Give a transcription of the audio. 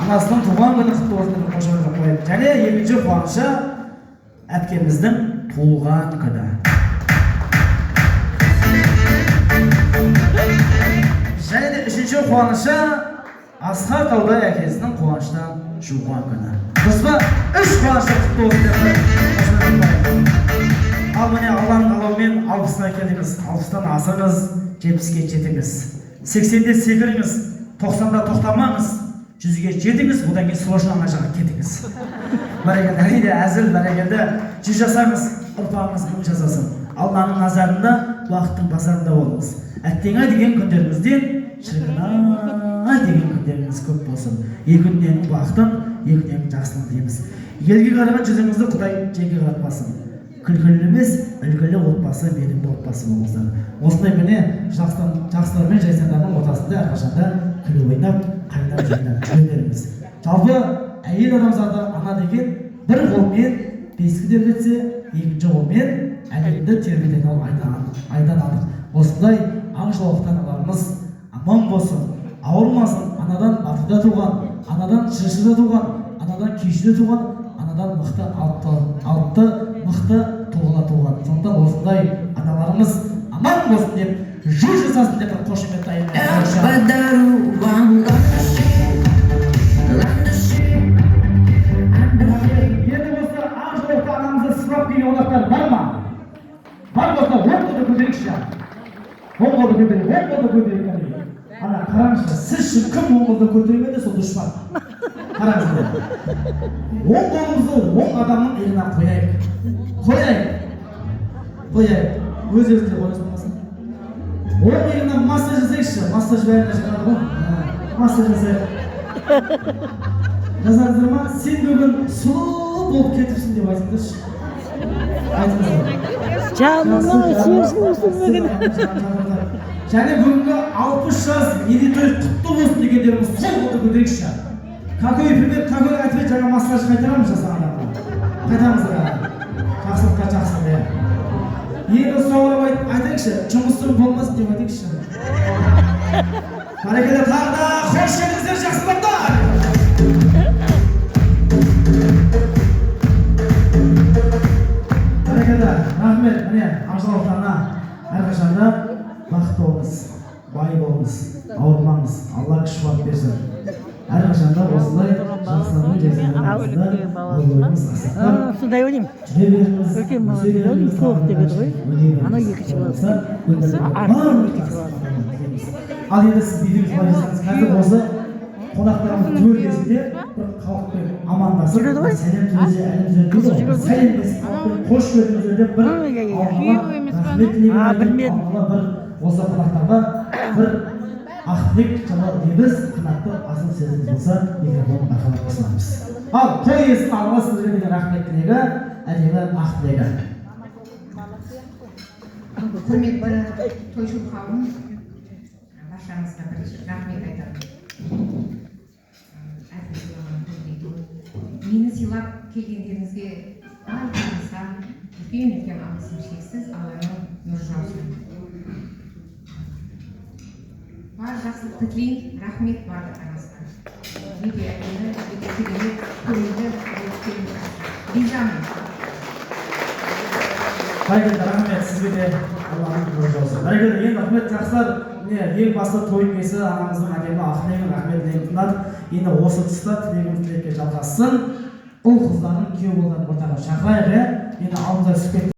анасының туған күні құтты болсын деп қошемет қояйық. Және екінші қуанышы әпкеміздің туылған күні. Және де үшінші қуанышы Асқар Таудай әкесінің қуаныштан жуған күні. Дұрыс па? Үш қуанышы құтты болсын деп қошемет қояйық. Ал міне Алланың қалауымен 60-на келдіңіз. 60-тан асырыңыз, 70-ге жетіңіз. 80-де секіріңіз, 90-да тоқтамаңыз, 100-ге жетіңіз, одан кейін сложный жаға кетіңіз. Бәрекелді, әрине әзіл, бәрекелді, 100 жасаңыз, ұрпағыңыз 1000 жасасын. Алланың назарында, уақыттың базарында болыңыз. Әттеңе деген күндеріңізден шіркін-ай деген күндеріңіз көп болсын. Екі дүниенің бақытын, екі дүниенің жақсылығын тілейміз. Елге қараған жүзіңізді Құдай жеке қаратпасын. Күлкілі емес, үлгілі отбасы менің отбасы болыңыздар. Осындай міне жақсылар мен жайсаңдардың ортасында әрқашанда күліп ойнап, қайнап жайнап жүре. Жалпы әйел адамзаты ана деген бір қолмен бесікті тербетсе, екінші қолмен әлемді тербететін ол айдан анық. Осындай ақ жолақтан аналарымыз аман болсын, ауырмасын. Анадан батырда туған, анадан шыршыда туған, анадан күйшіде туған, анадан мықты алыпты, мықты туғыла туған. Сондықтан осындай аналарымыз аман болсын деп, 100 жасасын деп қошемет дайындаймыз. Енді осы ақ жолақты анамызды сыйлап келген қонақтар бар ма? Бар болса, оң қолды көтерейікші. Оң қолды көтерейік. Ана қараңызшы, сіз үшін кім оң қолды көтермеді, сол дұшпан. Қараңыздар. Оң қолымызды оң адамның еліне қояйық. Өз-өзіне қойыңыз болмасын. Оң еліне массаж жасайықшы. Массаж бәріне шығады ғой. Массаж жасайық. Жазарыңыздар ма? Сен бүгін сұлу болып кетіпсің деп айтыңыздаршы. Айтыңыздар. Жаныңа сүйесің өсірмеген. Және бүгінгі 60 жас мерейтой құтты болсын дегендеріміз сол қолды көтерейікші. Какой пример, какой ответ жаңа массаж қайтарамыз жасаған адамға. Қайтамыздар. Жақсылыққа жақсылық. Енді соңырап айтайықшы, жұмысым болмасын деп айтайықшы. Бәрекелді, тағы да қош келдіңіздер жақсылықтар. Бәрекелді, рахмет. Міне, Ақжалықтарына әрқашанда бақытты болыңыз, бай болыңыз, ауырмаңыз, Алла күш-қуат берсін. Әрқашанда осылай жақсылығын жайсаңдағыңызда ойымыз асықтап Сондай ойлаймын. жүре беріңіз, Үлкен баладан көп деген ғой. Анау екінші баласы. Ал енді сіз бидіңіз былай жасаңыз, қазір осы қонақтарымыз төр кезінде бір халықпен амандасып, сәлем сөзі, әлем сөзі, сәлемдесіп, қош көрдіңіздер деп бір рахмет тілеймін. Осы қонақтарға бір ақ тілек жала дейміз. Қанатты асыл сөзіңіз болса, микрофон арқылы қосыламыз. Ал той иесінің алға сіздерге деген рахмет тілегі, әдемі ақ тілегі. Құрметті тойшыл қауым, баршаңызға бірінші рахмет айтамын. Мені сыйлап келгендеріңізге барлығыңызға үлкен алғысым шексіз, Алланың нұры жаусын. Бар жақсылықты тілеймін, рахмет барлықтарыңызға. Өте әдемі, өте керемет, көңілді, ризамын. Бәрекелді, рахмет сізге де Алланың нұры жаусын. Бәрекелді, ең рахмет жақсылар. Ең басты той иесі анамыздың әдемі ақ тілегін, рахмет тілегін тыңдадық. Енді осы тұста тілегіміз тілекке жалғассын. Ұл қыздарын күйеу болған ортаға шақырайық. Енді алдымызда түсіп кетті.